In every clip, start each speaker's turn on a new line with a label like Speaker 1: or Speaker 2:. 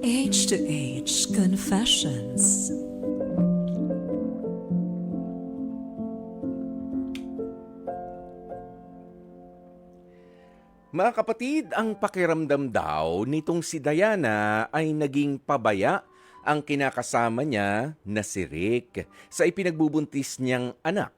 Speaker 1: Age to Age Confessions.
Speaker 2: Mga kapatid, ang pakiramdam daw nitong si Diana ay naging pabaya ang kinakasama niya na si Rick sa ipinagbubuntis niyang anak.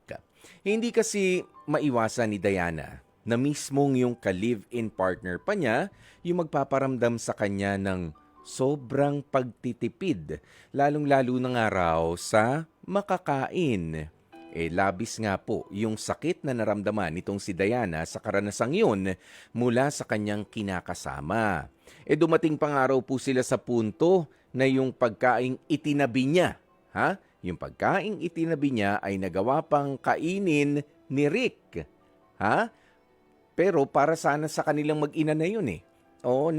Speaker 2: Hindi kasi maiwasan ni Diana na mismong yung ka-live-in partner pa niya yung magpaparamdam sa kanya ng sobrang pagtitipid, lalong-lalo na nga raw sa makakain. Labis nga po yung sakit na naramdaman nitong si Diana sa karanasang yun mula sa kanyang kinakasama. Dumating pa nga raw po sila sa punto na yung pagkaing itinabi niya, ha? Yung pagkaing itinabi niya ay nagawa pang kainin ni Rick. Ha? Pero para sana sa kanilang mag-ina na yun eh. Oo,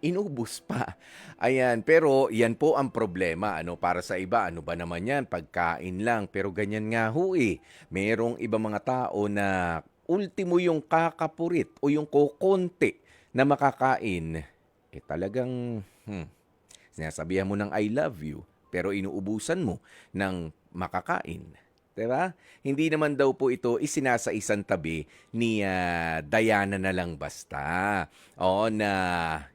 Speaker 2: inubos pa. Ayan, pero yan po ang problema. Para sa iba, ano ba naman yan? Pagkain lang. Pero ganyan nga ho eh. Merong ibang mga tao na ultimo yung kakapurit o yung kokonti na makakain. Talagang, sinasabihan mo ng I love you, pero inuubusan mo ng makakain. Diba? Hindi naman daw po ito isinasa-isang tabi ni Diana na lang basta. Oo, na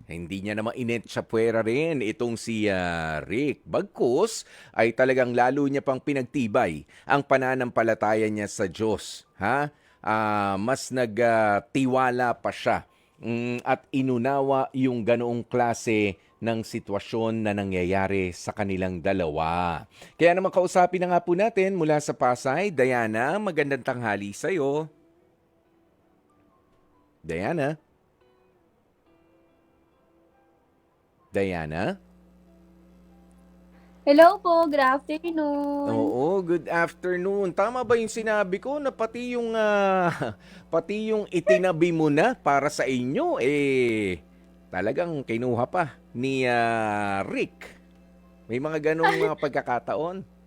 Speaker 2: hindi niya naman inetsapuera rin itong si Rick. Bagkus ay talagang lalo niya pang pinagtibay ang pananampalataya niya sa Diyos. Ha? Mas nagtiwala pa siya at inunawa yung ganoong klase ng sitwasyon na nangyayari sa kanilang dalawa. Kaya naman kausapin na nga po natin mula sa Pasay, Diana, magandang tanghali sa'yo. Diana? Diana?
Speaker 3: Hello po, good afternoon.
Speaker 2: Oo, good afternoon. Tama ba yung sinabi ko na pati yung pati yung itinabi mo na para sa inyo talagang kinuha pa ni Rick. May mga ganong mga pagkakataon.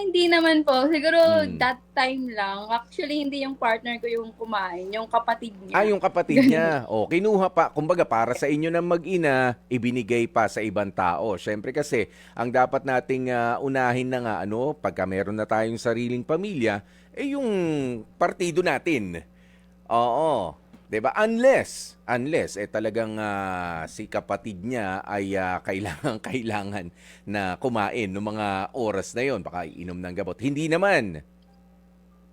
Speaker 3: Hindi naman po. Siguro
Speaker 2: Hmm.
Speaker 3: that time lang. Actually, hindi yung partner ko yung kumain, yung kapatid niya.
Speaker 2: Yung kapatid
Speaker 3: Ganun.
Speaker 2: niya. Kinuha pa. Kumbaga, para sa inyo ng mag-ina, ibinigay pa sa ibang tao. Siyempre kasi, ang dapat nating unahin na nga, pagka meron na tayong sariling pamilya, yung partido natin. Oo. 'Di ba? Unless talagang si kapatid niya ay kailangan na kumain ng mga oras na 'yon, baka inom ng gamot. Hindi naman.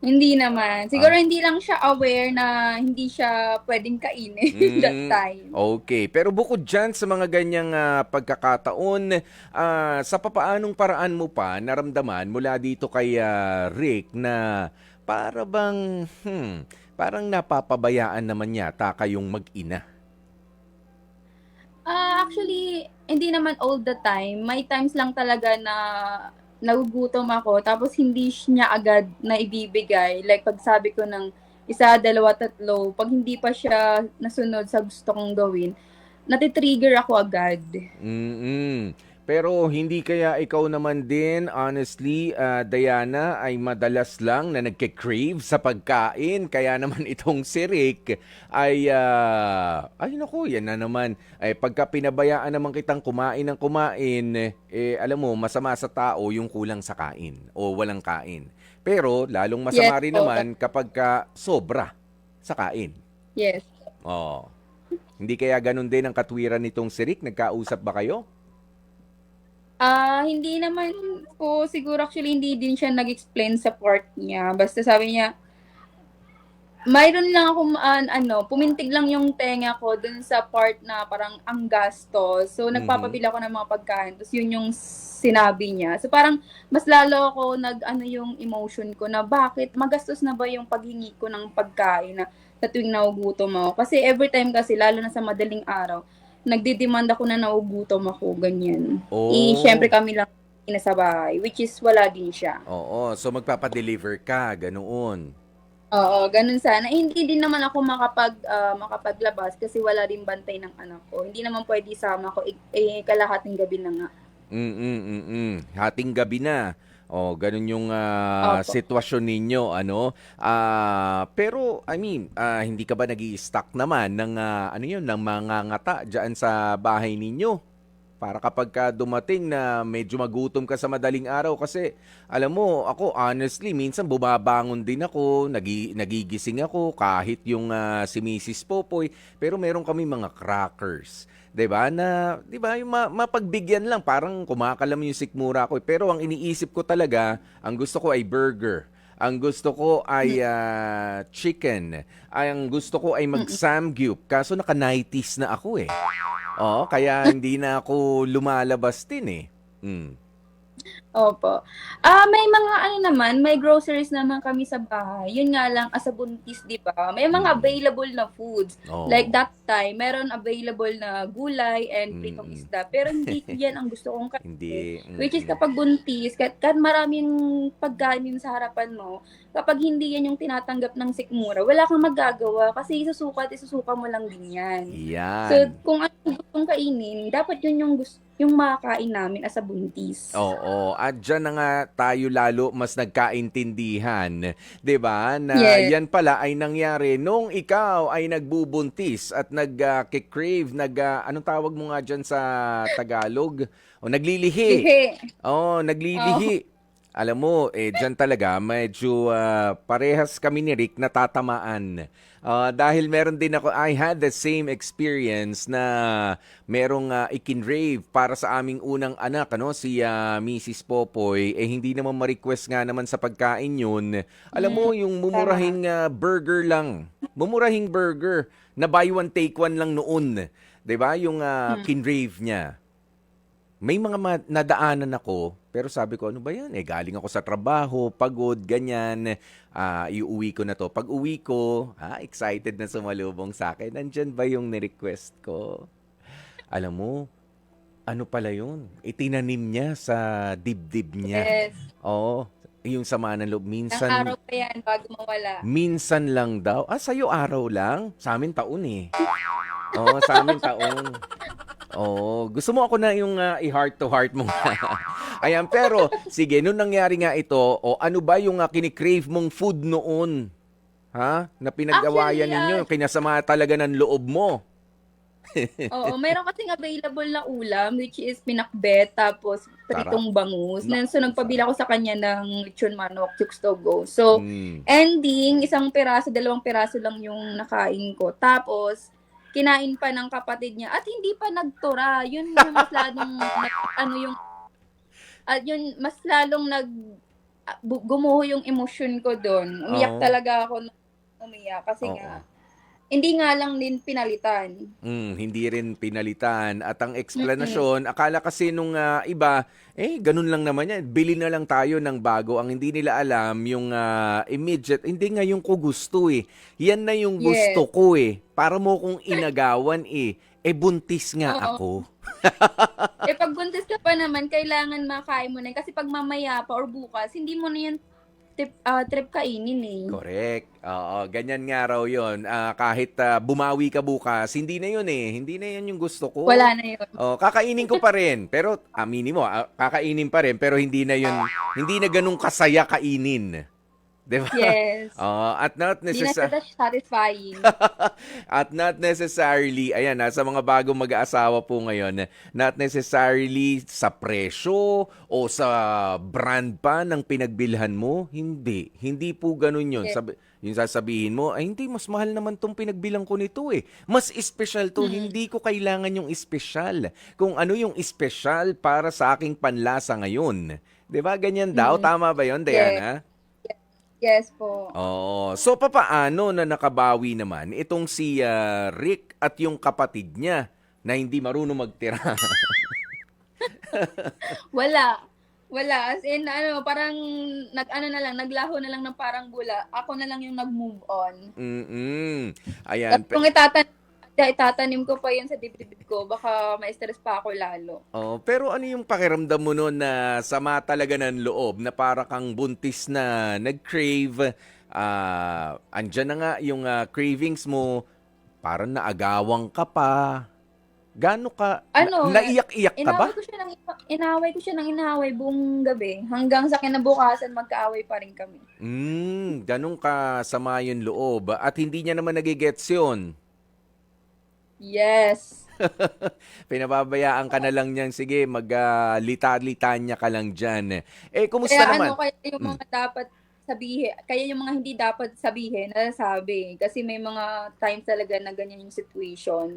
Speaker 3: Hindi naman. Siguro
Speaker 2: Ah,
Speaker 3: hindi lang siya aware na hindi siya pwedeng kainin that time.
Speaker 2: okay. Pero bukod diyan sa mga ganyang pagkakataon, sa papaanong paraan mo pa naramdaman mula dito kay Rick na para bang parang napapabayaan naman yata kayong mag-ina?
Speaker 3: Actually, hindi naman all the time. May times lang talaga na nagugutom ako tapos hindi niya agad na ibibigay. Like pag sabi ko ng isa, dalawa, tatlo, pag hindi pa siya nasunod sa gusto kong gawin, natitrigger ako agad.
Speaker 2: Mm. Pero hindi kaya ikaw naman din, honestly, Diana, ay madalas lang na nagke-crave sa pagkain. Kaya naman itong si Rick ay naku, yan na naman. Pagka pinabayaan naman kitang kumain ng kumain, alam mo, masama sa tao yung kulang sa kain o walang kain. Pero lalong
Speaker 3: Yes
Speaker 2: masama rin
Speaker 3: po.
Speaker 2: naman kapag ka sobra sa kain.
Speaker 3: Yes.
Speaker 2: Oh. Hindi kaya ganun din ang katwiran nitong si Rick? Nagkausap ba kayo?
Speaker 3: Hindi naman po siguro actually hindi din siya nag-explain sa part niya. Basta sabi niya, mayroon lang akong pumintig lang yung tenga ko dun sa part na parang ang gastos. So,
Speaker 2: Mhm.
Speaker 3: nagpapabili ako ng mga pagkain. Tapos, yun yung sinabi niya. So, parang mas lalo ako yung emotion ko na bakit magastos na ba yung paghingi ko ng pagkain na sa tuwing nagugutom ako. Kasi every time kasi, lalo na sa madaling araw, nagdidemand ako na nagugutom ako, ganyan. Syempre
Speaker 2: Oh,
Speaker 3: kami lang nasa bahay, which is wala din siya.
Speaker 2: oo. So magpapa-deliver ka, ganoon.
Speaker 3: Oo, gano'n sana. Hindi din naman ako makapaglabas kasi wala rin bantay ng anak ko. Hindi naman puwede isama ko, kalahating gabi na nga.
Speaker 2: Hating gabi na. Oh, ganun yung
Speaker 3: Opo.
Speaker 2: sitwasyon ninyo, ano? Pero I mean, hindi ka ba nag-i-stock naman ng ano yun, ng mga ngata diyan sa bahay ninyo? Para kapag ka dumating na medyo magutom ka sa madaling araw kasi alam mo, ako honestly minsan bumabangon din ako, nagigising ako kahit yung si Mrs. Popoy, pero meron kami mga crackers. 'Di ba? Na 'di ba yung mapagbigyan lang parang kumakalam yung sikmura ko. Pero ang iniisip ko talaga, ang gusto ko ay burger. Ang gusto ko ay chicken. Ang gusto ko ay mag-samgyup. Kaso naka-90s na ako eh. Oo, kaya hindi na ako lumalabas din eh. Mm.
Speaker 3: Opo. May mga ano naman, may groceries naman kami sa bahay. Yun nga lang, as a buntis, di ba? May mga
Speaker 2: Mm.
Speaker 3: available na foods. Like
Speaker 2: Oo.
Speaker 3: that time, meron available na gulay and pritong
Speaker 2: Mm.
Speaker 3: isda. Pero hindi yan ang gusto kong kainin.
Speaker 2: Hindi.
Speaker 3: Which is
Speaker 2: Mm.
Speaker 3: kapag buntis, kahit maraming pagkain sa harapan mo, kapag hindi yan yung tinatanggap ng sikmura, wala kang magagawa kasi isusuka mo lang din yan. So,
Speaker 2: Yan.
Speaker 3: kung ano yung gustong kainin, dapat yun yung makakain namin as a buntis.
Speaker 2: Oo, at diyan na nga tayo lalo mas nagkaintindihan, 'di ba? Na
Speaker 3: Yes.
Speaker 2: yan pala ay nangyari nung ikaw ay nagbubuntis at nag-crave, anong tawag mo nga diyan sa Tagalog? O naglilihi.
Speaker 3: Lihi.
Speaker 2: Oh,
Speaker 3: Oo.
Speaker 2: naglilihi. Alam mo, diyan talaga medyo parehas kami ni Rick natatamaan. Dahil meron din ako, I had the same experience na merong ikinrave para sa aming unang anak, ano, si Mrs. Popoy. Hindi naman ma-request nga naman sa pagkain yun. Alam mo, yung
Speaker 3: Tama.
Speaker 2: mumurahing burger lang. Mumurahing burger na buy one take one lang noon. 'Di ba? Yung kinrave niya. May mga nadaanan ako, pero sabi ko, ano ba yan? Galing ako sa trabaho, pagod, ganyan. Iuwi ko na to. Pag uwi ko, excited na sumalubong sa akin. Nandyan ba yung nirequest ko? Alam mo, ano pala yun? Itinanim niya sa dibdib niya.
Speaker 3: Yes.
Speaker 2: Oo, yung sama ng loob.
Speaker 3: Ilang araw pa yan bago mawala.
Speaker 2: Minsan lang daw. Sa'yo araw lang? Sa amin taon eh. Oo, sa amin taon. Oo, gusto mo ako na yung i-heart to heart mo nga. Ayan, pero sige, nung nangyari nga ito, ano ba yung kinikrave mong food noon? Ha? Na pinag-awayan
Speaker 3: Actually,
Speaker 2: ninyo, kinasama talaga ng loob mo.
Speaker 3: oo, meron kasing available na ulam which is pinakbet tapos
Speaker 2: Sarap.
Speaker 3: pritong bangus.
Speaker 2: Naku,
Speaker 3: So nagpabila
Speaker 2: sarap.
Speaker 3: ko sa kanya ng lechon manok, chooks to go. So
Speaker 2: Mm.
Speaker 3: ending, isang piraso, dalawang piraso lang yung nakain ko. Tapos kinain pa ng kapatid niya at hindi pa nagtura. Yun yung mas lalong ano yung yun mas lalong gumuho yung emosyon ko doon. Umiyak
Speaker 2: Oo.
Speaker 3: talaga ako nung umiyak kasi
Speaker 2: Oo.
Speaker 3: nga hindi nga lang din pinalitan.
Speaker 2: Hindi rin pinalitan at ang
Speaker 3: Mm.
Speaker 2: eksplanasyon, akala kasi nung iba, ganun lang naman yan, bili na lang tayo ng bago. Ang hindi nila alam, yung immediate, hindi nga yung ko gusto eh. Yan na yung
Speaker 3: Yes.
Speaker 2: gusto ko eh. Para mo kong inagawan eh. Buntis nga
Speaker 3: Oo.
Speaker 2: ako.
Speaker 3: Pag buntis ka pa naman, kailangan makain mo na yun. Kasi pag mamaya pa or bukas, hindi mo na yan trip kainin eh.
Speaker 2: Correct. Oo, ganyan nga raw yun. Kahit bumawi ka bukas, hindi na yun eh. Hindi na yun yung gusto ko.
Speaker 3: Wala na yun.
Speaker 2: Kakainin ko pa rin. Pero aminin mo, kakainin pa rin. Pero hindi na yun, hindi na ganun kasaya kainin. 'Di ba?
Speaker 3: Yes.
Speaker 2: At not
Speaker 3: Hindi na
Speaker 2: necessarily,
Speaker 3: siya satisfying.
Speaker 2: at not necessarily, ayan, sa mga bagong mag-aasawa po ngayon, not necessarily sa presyo o sa brand pa ng pinagbilhan mo. Hindi. Hindi po ganun yun.
Speaker 3: Yes.
Speaker 2: Yung sasabihin mo, ay hindi, mas mahal naman tong pinagbilang ko nito eh. Mas espesyal to. Hindi ko kailangan yung espesyal. Kung ano yung espesyal para sa aking panlasa ngayon. 'Di ba? Ganyan daw. Tama ba yun,
Speaker 3: Yes.
Speaker 2: Diana?
Speaker 3: Yes po.
Speaker 2: Oo. So, papaano na nakabawi naman itong si Rick at yung kapatid niya na hindi marunong magtira?
Speaker 3: Wala. Wala. As in, parang naglaho na lang ng parang bula. Ako na lang yung nag-move on.
Speaker 2: Ayan.
Speaker 3: Tapos kung itatanim ko pa yun sa dibdib ko, baka ma-stress pa ako lalo.
Speaker 2: Pero ano yung pakiramdam mo noon na sama talaga ng loob na para kang buntis na nag-crave, andyan na nga yung cravings mo, parang naagawang ka pa, Gaano ka
Speaker 3: Ano,
Speaker 2: naiyak-iyak ka ba?
Speaker 3: inaway ko siya ng inaway buong gabi. Hanggang sa kinabukasan, magkaaway pa rin kami.
Speaker 2: Ganun ka sama yung loob at hindi niya naman nagigets yun.
Speaker 3: Yes.
Speaker 2: Pinababayaan ka na lang niyan, sige, lita-litanya ka lang dyan. Kumusta
Speaker 3: Kaya
Speaker 2: naman?
Speaker 3: kaya yung
Speaker 2: Mm.
Speaker 3: mga dapat sabihin, kaya yung mga hindi dapat sabihin, nasasabi. Kasi may mga times talaga na ganyan yung situation.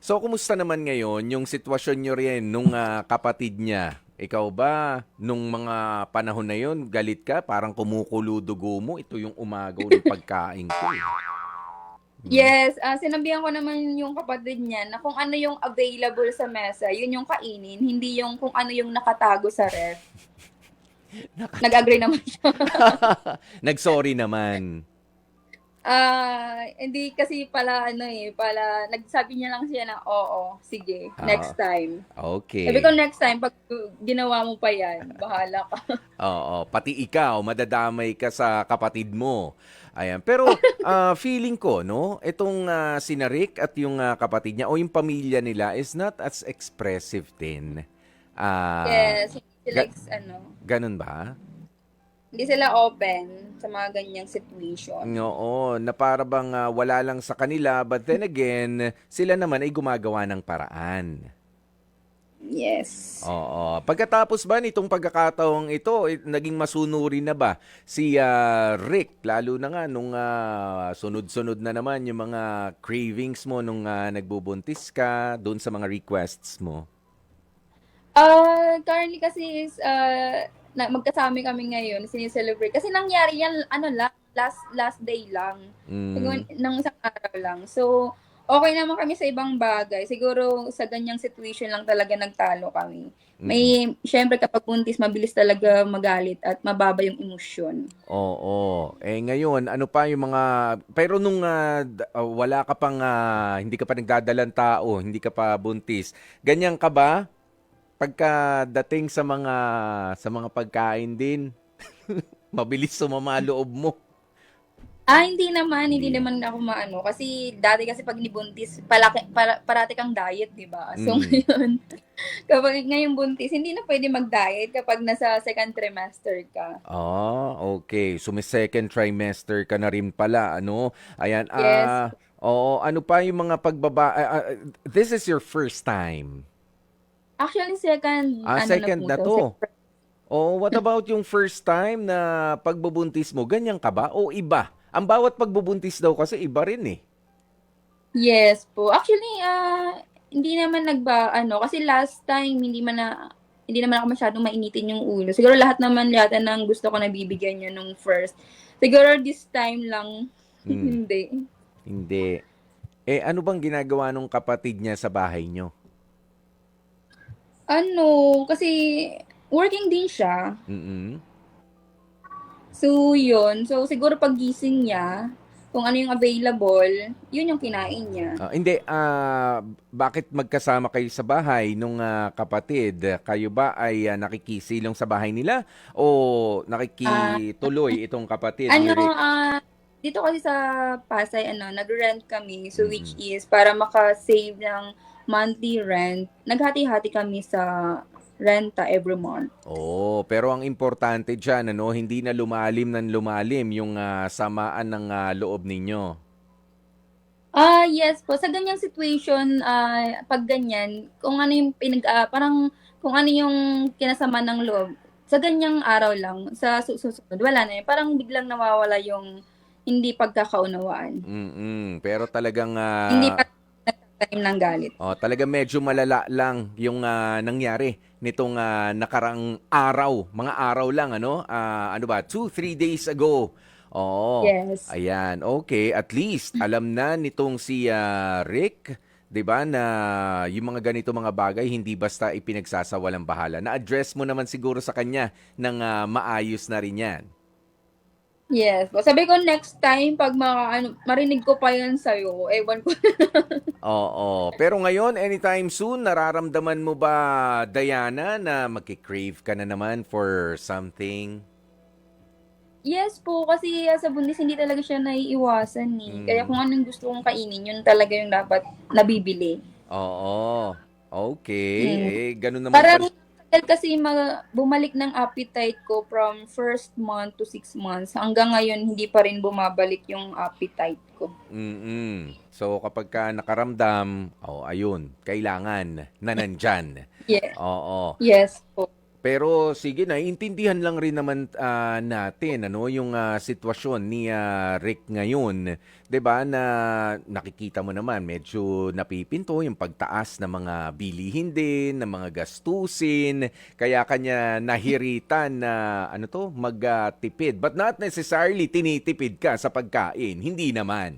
Speaker 2: So, kumusta naman ngayon yung sitwasyon nyo rin nung kapatid niya? Ikaw ba, nung mga panahon na yon galit ka? Parang kumukulo dugo mo. Ito yung umagaw ng pagkain ko. Mm.
Speaker 3: Yes, sinabihan ko naman yung kapatid niya na kung ano yung available sa mesa, yun yung kainin, hindi yung kung ano yung nakatago sa ref. Nag-agree naman siya.
Speaker 2: Nag-sorry naman.
Speaker 3: Hindi kasi pala nagsabi niya lang siya na oo, sige, next
Speaker 2: Ah,
Speaker 3: time.
Speaker 2: okay.
Speaker 3: Sabi ko next time, pag ginawa mo pa yan, bahala ka.
Speaker 2: Oo, pati ikaw, madadamay ka sa kapatid mo. Ayan. Pero feeling ko, no, itong sina Rick at yung kapatid niya o yung pamilya nila is not as expressive din. Ah,
Speaker 3: Yes, hindi sila,
Speaker 2: ga- ganun ba?
Speaker 3: hindi sila open sa mga ganyang situation.
Speaker 2: Oo, na para bang wala lang sa kanila, but then again, sila naman ay gumagawa ng paraan.
Speaker 3: Yes.
Speaker 2: Oo. Pagkatapos ba nitong pagkakataong ito, naging masunuri na ba si Rick? Lalo na nga nung sunod-sunod na naman yung mga cravings mo nung nagbubuntis ka, doon sa mga requests mo.
Speaker 3: Currently kasi is magkasama kami ngayon, sinicelebrate. Kasi nangyari yan, last day lang.
Speaker 2: Mm.
Speaker 3: Nang isang araw lang. So, okay naman kami sa ibang bagay. Siguro sa ganyang situation lang talaga nagtalo kami.
Speaker 2: Mm.
Speaker 3: Syempre kapag buntis, mabilis talaga magalit at mababa yung emosyon.
Speaker 2: Oo. Ngayon, ano pa yung mga pero nung wala ka pang hindi ka pa nagdadalang tao, hindi ka pa buntis. Ganyan ka ba? Pagkadating sa mga pagkain din, mabilis sumama loob mo.
Speaker 3: Hindi naman ako maano. Kasi dati kasi pag nibuntis, parati kang diet, di ba? So
Speaker 2: Mm.
Speaker 3: ngayon, kapag ngayong buntis, hindi na pwede mag-diet kapag nasa second trimester ka.
Speaker 2: Okay. So may second trimester ka na rin pala, ano? Ayan,
Speaker 3: Yes.
Speaker 2: oo, ano pa yung mga this is your first time?
Speaker 3: Actually, second, na
Speaker 2: Second
Speaker 3: po
Speaker 2: na
Speaker 3: to.
Speaker 2: to. Oh, what about yung first time na pagbubuntis mo? Ganyan ka ba? O iba? Ang bawat pagbubuntis daw kasi iba rin eh.
Speaker 3: Yes po. Actually, hindi naman kasi last time, hindi naman ako masyadong mainitin yung ulo. Siguro lahat naman yata ng gusto ko nabibigyan niya nung first. Siguro this time lang,
Speaker 2: Hmm,
Speaker 3: hindi.
Speaker 2: hindi. Ano bang ginagawa nung kapatid niya sa bahay nyo?
Speaker 3: Kasi working din siya.
Speaker 2: Mm-mm.
Speaker 3: So, yun. So, siguro paggising niya, kung ano yung available, yun yung kinain niya.
Speaker 2: Hindi, bakit magkasama kayo sa bahay nung kapatid? Kayo ba ay nakikisilong sa bahay nila o
Speaker 3: Ah,
Speaker 2: nakikituloy itong kapatid ni
Speaker 3: ano,
Speaker 2: Rick?
Speaker 3: dito kasi sa Pasay, nag-rent kami. So, which
Speaker 2: Mm-mm.
Speaker 3: is, para maka-save ng monthly rent, naghati-hati kami sa renta every month.
Speaker 2: Pero ang importante diyan, ano, hindi na lumalim ng lumalim yung samaan ng loob ninyo.
Speaker 3: Yes po. Sa ganyang situation, pag ganyan, kung ano yung parang kung ano yung kinasama ng loob, sa ganyang araw lang, sa susunod, wala na yun. Parang biglang nawawala yung hindi pagkakaunawaan.
Speaker 2: Pero talagang
Speaker 3: Hindi pa nagtatanim ng galit.
Speaker 2: talagang medyo malala lang yung nangyari nitong nakarang araw, mga araw lang, ano? Ano ba? 2-3 days ago. Oo.
Speaker 3: Yes.
Speaker 2: Ayan, okay. At least alam na nitong si Rick, 'di ba, na yung mga ganito mga bagay hindi basta ipinagsasawalang bahala. Na-address mo naman siguro sa kanya ng maayos na rin 'yan.
Speaker 3: Yes. Sabi ko next time, pag marinig ko pa yan sa'yo, ewan ko.
Speaker 2: Oo. Pero ngayon, anytime soon, nararamdaman mo ba, Diana, na magki-crave ka na naman for something?
Speaker 3: Yes po, kasi sa buntis hindi talaga siya naiiwasan eh. Kaya
Speaker 2: Mm.
Speaker 3: kung anong gusto kong kainin, yun talaga yung dapat nabibili.
Speaker 2: Oo. Okay.
Speaker 3: Mm.
Speaker 2: Ganun naman
Speaker 3: Parang
Speaker 2: pala.
Speaker 3: tagal kasi bumalik ng appetite ko from first month to 6 months. Hanggang ngayon, hindi pa rin bumabalik yung appetite ko.
Speaker 2: So, kapag ka nakaramdam, ayun, kailangan na nandyan.
Speaker 3: Yeah.
Speaker 2: Oo.
Speaker 3: Yes po.
Speaker 2: Pero sige, naiintindihan lang rin naman natin ano yung sitwasyon ni Rick ngayon, 'di ba? Na nakikita mo naman medyo napipinto yung pagtaas ng mga bilihin din, ng mga gastusin, kaya kanya nahiritan na ano to, magtipid. But not necessarily tinitipid ka sa pagkain, hindi naman.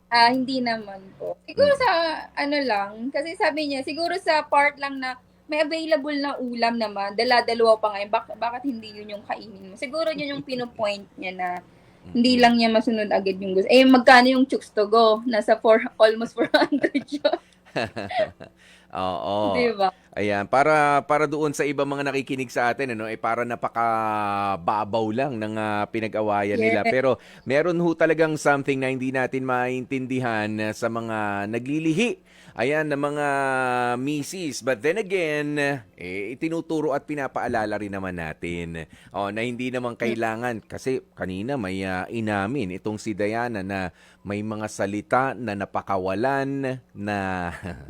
Speaker 3: Hindi naman po. Siguro
Speaker 2: Mm.
Speaker 3: sa ano lang, kasi sabi niya, siguro sa part lang na may available na ulam naman, dala-dalawa pa nga, bakit hindi yun yung kainin mo? Siguro yun yung pinopoint niya na hindi
Speaker 2: Mm-mm.
Speaker 3: lang niya masunod agad yung gusto. Magkano yung chooks to go? Nasa almost 400 yun. Di
Speaker 2: Oo.
Speaker 3: ba?
Speaker 2: Ayan, para doon sa ibang mga nakikinig sa atin ano, para napakababaw lang ng pinag-awayan nila.
Speaker 3: Yes.
Speaker 2: Pero meron ho talagang something na hindi natin maintindihan sa mga naglilihi. Ayan, ng mga misis. But then again, itinuturo at pinapaalala rin naman natin na hindi naman kailangan. Kasi kanina may inamin itong si Diana na may mga salita na napakawalan na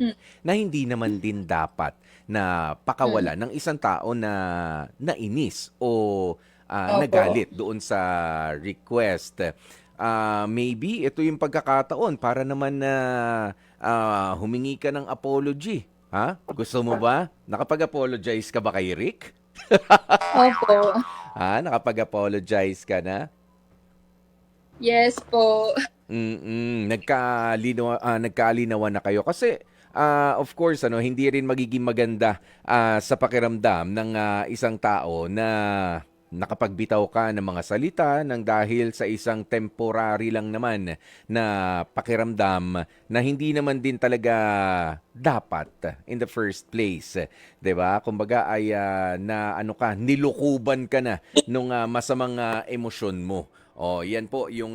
Speaker 3: Mm.
Speaker 2: na hindi naman din dapat na
Speaker 3: Mm.
Speaker 2: pakawalan ng isang tao na nainis o
Speaker 3: Opo.
Speaker 2: nagalit doon sa request. Maybe ito yung pagkakataon para naman na humingi ka ng apology. Ha? Gusto mo ba? Nakapag-apologize ka ba kay Rick?
Speaker 3: Opo.
Speaker 2: Nakapag-apologize ka na?
Speaker 3: Yes po.
Speaker 2: Nagkalinawan na kayo kasi of course hindi rin magiging maganda sa pakiramdam ng isang tao na nakapagbitaw ka ng mga salita ng dahil sa isang temporary lang naman na pakiramdam na hindi naman din talaga dapat in the first place, 'di ba? Kumbaga ay na ano ka, nilukuban ka na nung masamang emosyon mo. Yan po yung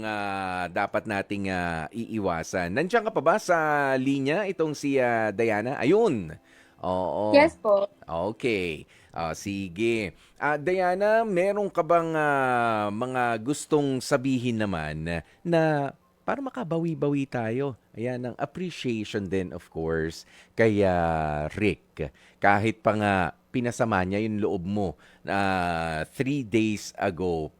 Speaker 2: dapat nating iiwasan. Nandiyan ka pa ba sa linya itong si Diana? Ayun. Oo.
Speaker 3: Yes po.
Speaker 2: Okay. Sige. Diana, meron ka bang mga gustong sabihin naman na para makabawi-bawi tayo? Ayan, ang appreciation din of course kay Rick. Kahit pa nga pinasama niya yung loob mo 3 days ago,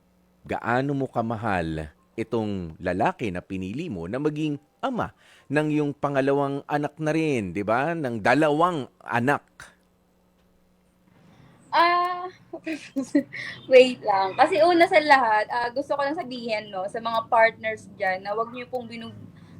Speaker 2: gaano mo kamahal itong lalaki na pinili mo na maging ama ng iyong pangalawang anak na rin, 'di ba? Ng dalawang anak.
Speaker 3: Ah, wait lang. Kasi una sa lahat, gusto ko lang sabihin, no, sa mga partners dyan, na wag niyo pong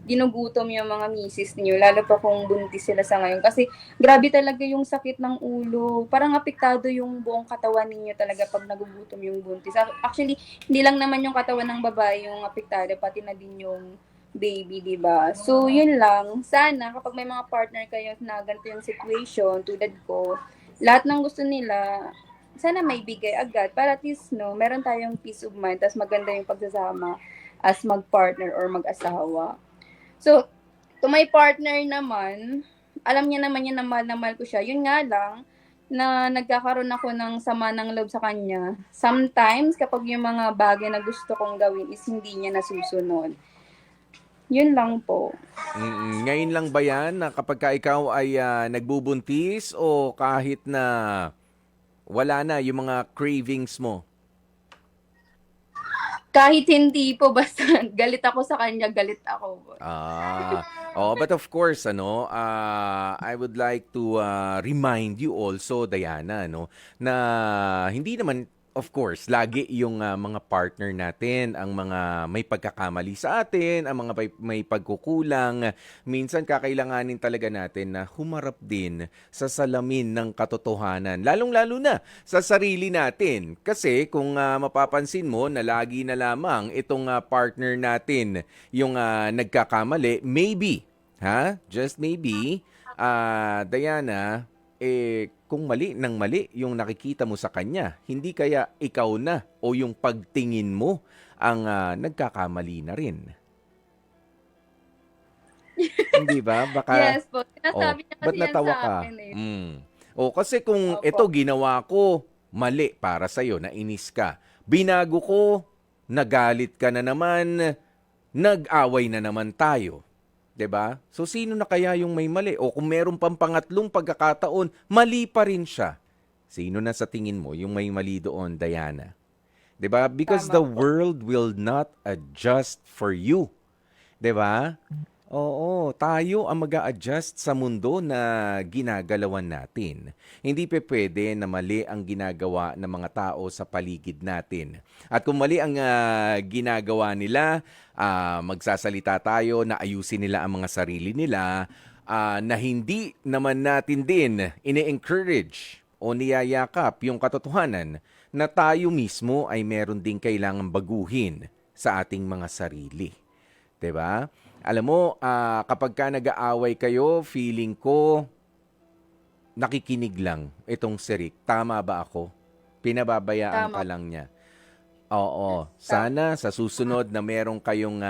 Speaker 3: ginugutom yung mga misis niyo, lalo pa kung buntis sila sa ngayon. Kasi grabe talaga yung sakit ng ulo. Parang apektado yung buong katawan ninyo talaga pag nagugutom yung buntis. Actually, hindi lang naman yung katawan ng babae yung apektado, pati na din yung baby, di ba? So, yun lang. Sana, kapag may mga partner kayo na ganito yung situation, tulad ko, lahat ng gusto nila, sana may bigay agad para at least, no, meron tayong peace of mind, tas maganda yung pagsasama as mag-partner or mag-asawa. So, to my partner naman, alam niya naman na mahal ko siya. Yun nga lang, na nagkakaroon ako ng sama ng loob sa kanya. Sometimes, kapag yung mga bagay na gusto kong gawin is hindi niya nasusunod. Yun lang po.
Speaker 2: Ngayon lang ba yan na kapag ka ikaw ay nagbubuntis o kahit na wala na yung mga cravings mo?
Speaker 3: Kahit hindi po, basta galit ako sa kanya, galit ako.
Speaker 2: But of course, I would like to remind you also, Diana, na hindi naman, of course, lagi yung mga partner natin, ang mga may pagkakamali sa atin, ang mga may pagkukulang. Minsan, kakailanganin talaga natin na humarap din sa salamin ng katotohanan, lalong-lalo na sa sarili natin. Kasi kung mapapansin mo na lagi na lamang itong partner natin yung nagkakamali, maybe, just maybe, Diana, kung mali ng mali yung nakikita mo sa kanya, hindi kaya ikaw na o yung pagtingin mo ang nagkakamali na rin. Hindi ba? Baka,
Speaker 3: Yes po,
Speaker 2: oh,
Speaker 3: sinasabi niya
Speaker 2: ba't
Speaker 3: kasi yan
Speaker 2: natawa
Speaker 3: sa
Speaker 2: ka?
Speaker 3: akin, eh.
Speaker 2: O, kasi kung ito
Speaker 3: Opo,
Speaker 2: ginawa ko, mali para sa'yo, nainis ka. Binago ko, nagalit ka na naman, nag-away na naman tayo. 'Di ba? So, sino na kaya yung may mali? O kung meron pang pangatlong pagkakataon, mali pa rin siya. Sino na sa tingin mo yung may mali doon, Diana? 'Di ba? Because
Speaker 3: tama
Speaker 2: the
Speaker 3: po.
Speaker 2: world will not adjust for you. 'Di ba? Oo, tayo ang mag-a-adjust sa mundo na ginagalawan natin. Hindi pa pwede na mali ang ginagawa ng mga tao sa paligid natin. At kung mali ang ginagawa nila, magsasalita tayo na ayusin nila ang mga sarili nila, na hindi naman natin din ini-encourage o niyayakap yung katotohanan na tayo mismo ay meron din kailangang baguhin sa ating mga sarili. 'Di ba? Alam mo, kapag ka nag-aaway kayo, feeling ko nakikinig lang itong si Rick. Tama ba ako? Pinababayaan ka
Speaker 3: Tama po,
Speaker 2: lang niya. Oo.
Speaker 3: tama.
Speaker 2: Sana sa susunod na meron kayong,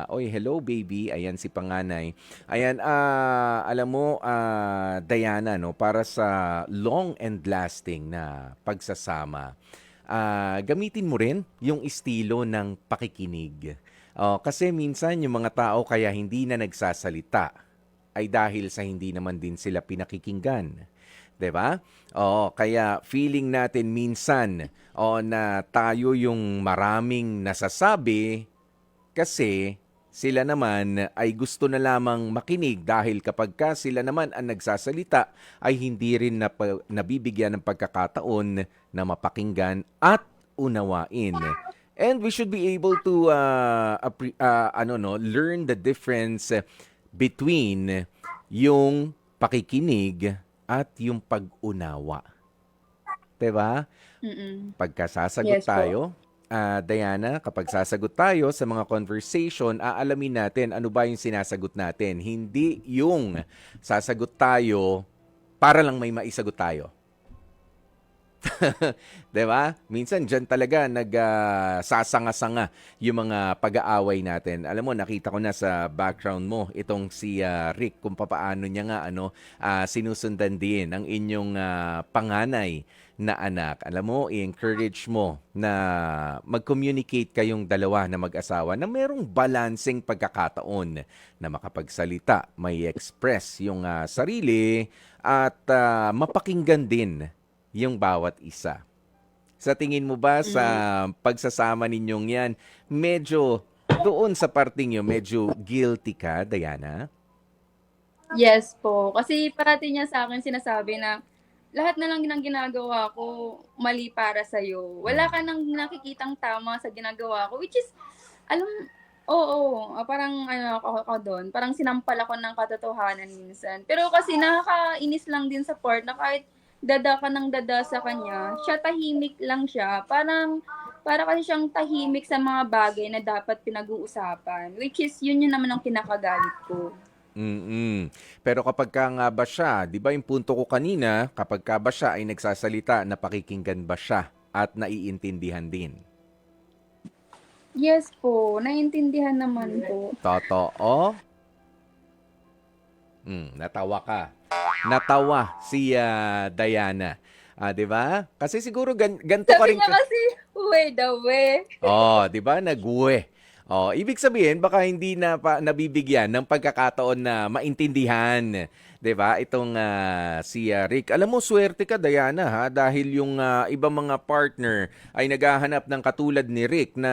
Speaker 2: oy, hello baby, ayan si panganay. Ayan, alam mo, Diana, no, para sa long and lasting na pagsasama, gamitin mo rin yung estilo ng pakikinig. Kasi minsan yung mga tao kaya hindi na nagsasalita ay dahil sa hindi naman din sila pinakikinggan. 'Di ba? Oo, kaya feeling natin minsan na tayo yung maraming nasasabi kasi sila naman ay gusto na lamang makinig dahil kapag ka sila naman ang nagsasalita ay hindi rin nabibigyan ng pagkakataon na mapakinggan at unawain. And we should be able to learn the difference between yung pakikinig at yung pag-unawa. 'Di ba?
Speaker 3: Mm.
Speaker 2: Pagka sasagot
Speaker 3: Yes po.
Speaker 2: tayo, Diana, kapag sasagot tayo sa mga conversation, aalamin natin ano ba yung sinasagot natin. Hindi yung sasagot tayo para lang may maisagot tayo. 'Di ba? Minsan diyan talaga sasanga-sanga yung mga pag-aaway natin. Alam mo, nakita ko na sa background mo itong si Rick kung papaano niya nga sinusundan din ang inyong panganay na anak. Alam mo, i-encourage mo na mag-communicate kayong dalawa na mag-asawa na merong balancing pagkakataon na makapagsalita, may express yung sarili at mapakinggan din yung bawat isa. Sa tingin mo ba sa
Speaker 3: Mm.
Speaker 2: pagsasama ninyong yan, medyo doon sa parting yun, medyo guilty ka, Diana?
Speaker 3: Yes po, kasi parati niya sa akin sinasabi na, "Lahat na lang ng ginagawa ko mali para sa'yo. Wala ka
Speaker 2: Mm.
Speaker 3: ng nakikitang tama sa ginagawa ko." Which is alam oo, parang ano ako dun, parang sinampal ako ng katotohanan minsan. Pero kasi nakakainis lang din sa part na kahit dada ka ng dada sa kanya, siya tahimik lang siya. Para kasi siyang tahimik sa mga bagay na dapat pinag-uusapan, which is yun yun naman ang kinakagalit ko.
Speaker 2: Mm. Pero kapag ka nga ba siya, 'di ba yung punto ko kanina, kapag ka ba siya ay nagsasalita, napakikinggan ba siya at naiintindihan din?
Speaker 3: Yes po, naiintindihan naman po.
Speaker 2: Totoo? Natawa ka. Natawa si Diana. 'Di ba? Kasi siguro ganto ka
Speaker 3: Sabi
Speaker 2: rin
Speaker 3: niya kasi, "Uwe daw eh."
Speaker 2: 'di ba? Nag-uwe. Ibig sabihin baka hindi na nabibigyan ng pagkakataon na maintindihan, 'di ba? Itong si Rick. Alam mo, swerte ka, Diana, ha, dahil yung ibang mga partner ay naghahanap ng katulad ni Rick na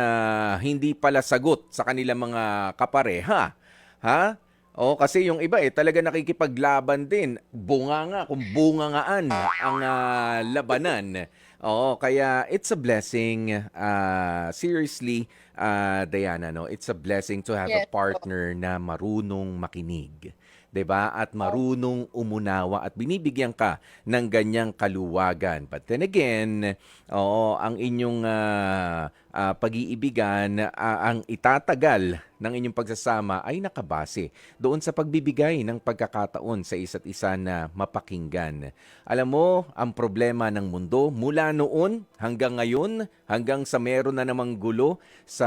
Speaker 2: hindi pala sagot sa kanilang mga kapareha. Ha? Kasi yung iba talaga nakikipaglaban din. Bunganga, kung bungangaan ang labanan. Kaya it's a blessing. Seriously, Diana, no? It's a blessing to have a
Speaker 3: Yes po.
Speaker 2: partner na marunong makinig. 'Di ba? At
Speaker 3: Opo.
Speaker 2: marunong umunawa at binibigyan ka ng ganyang kaluwagan. But then again, ang inyong pag-iibigan, ang itatagal ng inyong pagsasama ay nakabase doon sa pagbibigay ng pagkakataon sa isa't isa na mapakinggan. Alam mo, ang problema ng mundo mula noon hanggang ngayon, hanggang sa meron na namang gulo sa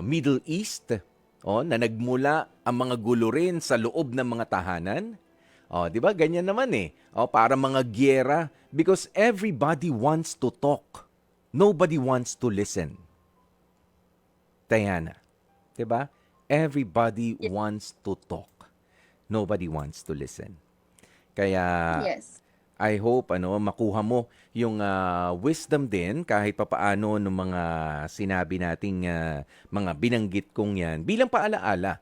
Speaker 2: Middle East, na nagmula ang mga gulo rin sa loob ng mga tahanan. 'Di ba? Ganyan naman eh. Para mga giyera because everybody wants to talk. Nobody wants to listen. Diana, 'di ba? Everybody wants to talk. Nobody wants to listen. Kaya
Speaker 3: Yes.
Speaker 2: I hope makuha mo yung wisdom din kahit papaano ng mga sinabi nating mga binanggit kong yan bilang paalaala.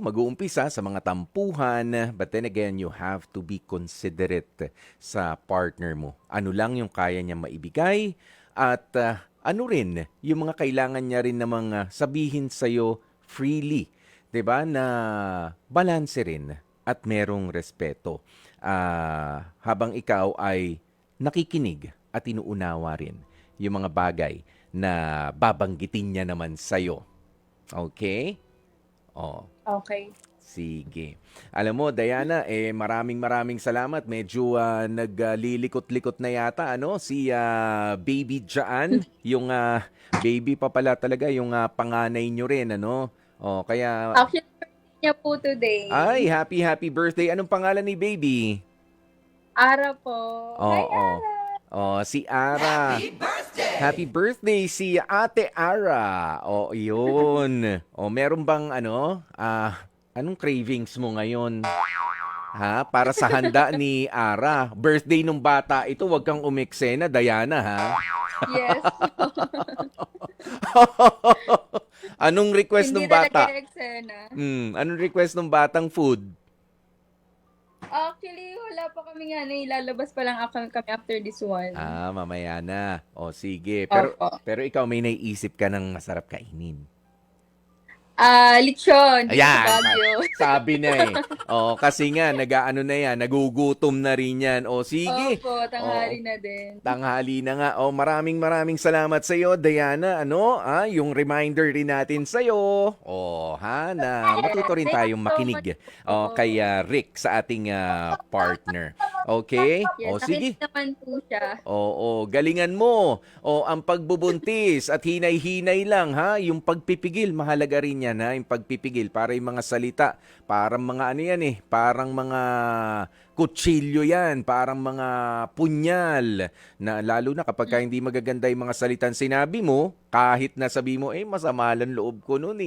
Speaker 2: Mag-uumpisa sa mga tampuhan, but then again, you have to be considerate sa partner mo. Ano lang yung kaya niya maibigay at ano rin yung mga kailangan niya rin namang sabihin sa'yo freely. 'Di ba? Na balanse rin at merong respeto. Habang ikaw ay nakikinig at inuunawa rin yung mga bagay na babanggitin niya naman sa'yo. Okay?
Speaker 3: Okay.
Speaker 2: Sige. Alam mo, Diana, maraming salamat. Medyo naglilikot-likot na yata, si Baby Jaan. Yung baby pa pala talaga, yung panganay nyo rin, kaya...
Speaker 3: Actually, niya po today.
Speaker 2: Ay, happy birthday. Anong pangalan ni baby?
Speaker 3: Ara po. Hi,
Speaker 2: Oo.
Speaker 3: Ara.
Speaker 2: Si Ara. Happy birthday si Ate Ara. Yun. Meron bang anong cravings mo ngayon? Ha? Para sa handa ni Ara. Birthday nung bata ito, wag kang umeksena, Diana, ha?
Speaker 3: Yes.
Speaker 2: Anong request ng
Speaker 3: Hindi
Speaker 2: bata?
Speaker 3: talaga eksena.
Speaker 2: Anong request ng batang food?
Speaker 3: Actually, wala pa kami ilalabas pa lang kami after this one.
Speaker 2: Mamaya na. Sige.
Speaker 3: Opo.
Speaker 2: Pero ikaw may naiisip ka ng masarap kainin.
Speaker 3: Lechon. Dito
Speaker 2: Ayan,
Speaker 3: sa Baguio.
Speaker 2: sabi na eh. Kasi nga, nagugutom na rin yan. Sige.
Speaker 3: Opo, tanghali na din.
Speaker 2: Tanghali na nga. Maraming salamat sa iyo, Diana. Yung reminder rin natin sa iyo. Na matuto rin tayong makinig kay Rick sa ating partner. Okay?
Speaker 3: Yes,
Speaker 2: Sige.
Speaker 3: nakinig naman po siya.
Speaker 2: Galingan mo. Ang pagbubuntis at hinay-hinay lang, ha? Yung pagpipigil, mahalaga rin yan, ha? Yung pagpipigil para yung mga salita, parang mga parang mga kutsilyo yan, parang mga punyal, na lalo na kapag hindi magaganda yung mga salitang sinabi mo, kahit na sabi mo, masama lang loob ko nun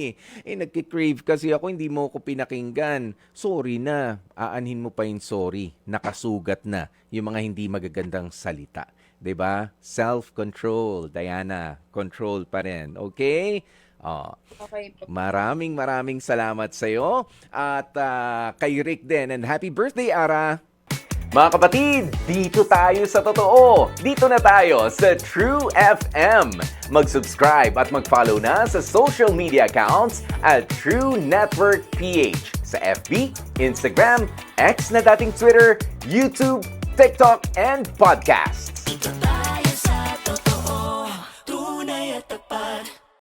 Speaker 2: nagkikrave kasi ako, hindi mo ko pinakinggan. Sorry na, aanhin mo pa yung sorry, nakasugat na yung mga hindi magagandang salita. 'Di ba? Self-control, Diana, control pa rin. Okay?
Speaker 3: Okay po.
Speaker 2: Maraming salamat sa iyo at kay Rick din, and happy birthday, Ara! Mga kapatid, dito tayo sa totoo. Dito na tayo sa True FM. Mag-subscribe at mag-follow na sa social media accounts at True Network PH sa FB, Instagram, X na dating Twitter, YouTube, TikTok, and podcasts.